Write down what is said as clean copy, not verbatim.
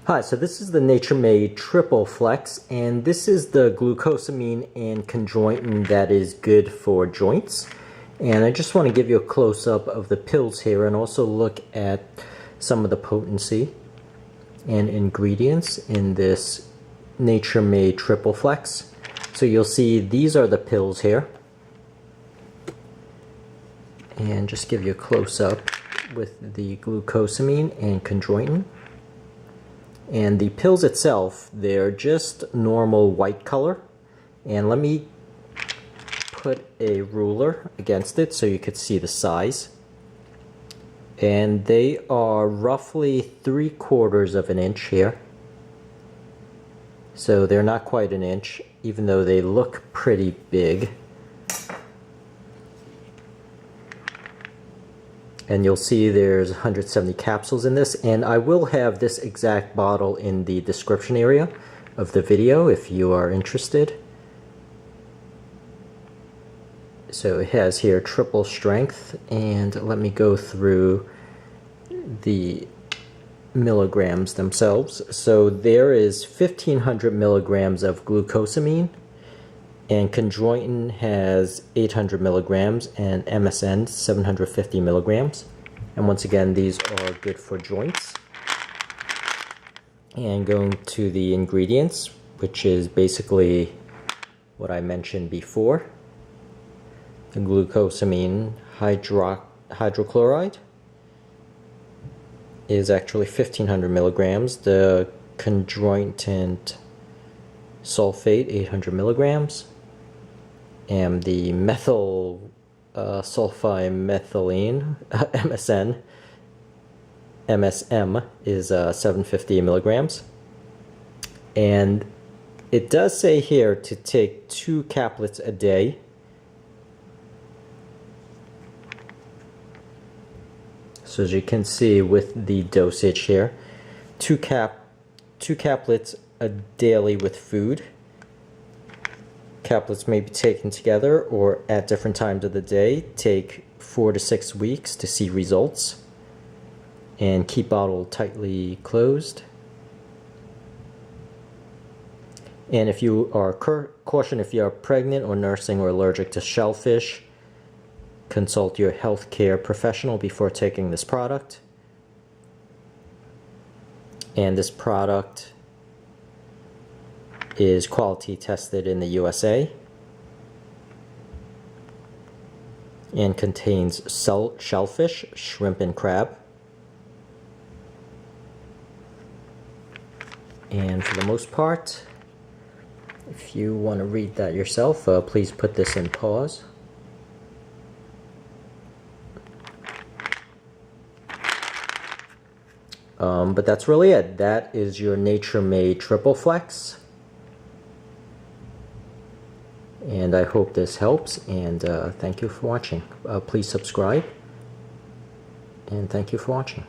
Hi, so this is the Made TripleFlex, and this is the glucosamine and chondroitin that is good for joints. And I just want to give you a close-up of the pills here and also look at some of the potency and ingredients in this Made TripleFlex. So you'll see these are the pills here. And just give you a close-up with the glucosamine and chondroitin. And the pills itself, they're just normal white color. And let me put a ruler against it so you could see the size. And they are roughly 3/4 of an inch here. So they're not quite an inch, even though they look pretty big. And you'll see there's 170 capsules in this, and I will have this exact bottle in the description area of the video if you are interested. So it has here triple strength, and let me go through the milligrams themselves. So there is 1500 milligrams of glucosamine, and chondroitin has 800 milligrams, and MSN 750 milligrams. And once again, these are good for joints. And going to the ingredients, which is basically what I mentioned before. The glucosamine hydrochloride is actually 1500 milligrams. The chondroitin sulfate, 800 milligrams. And the methylsulfonylmethane, MSM, is 750 milligrams. And it does say here to take 2 caplets a day. So as you can see with the dosage here, 2 caplets a daily with food. Caplets may be taken together or at different times of the day. Take 4 to 6 weeks to see results. And keep bottle tightly closed. And if you are caution if you are pregnant or nursing or allergic to shellfish, consult your healthcare professional before taking this product. And this product is quality tested in the USA and contains shellfish, shrimp, and crab. And for the most part, if you want to read that yourself, please put this in pause. But that's really it. That is your Made TripleFlex. And I hope this helps, and thank you for watching. Please subscribe, and thank you for watching.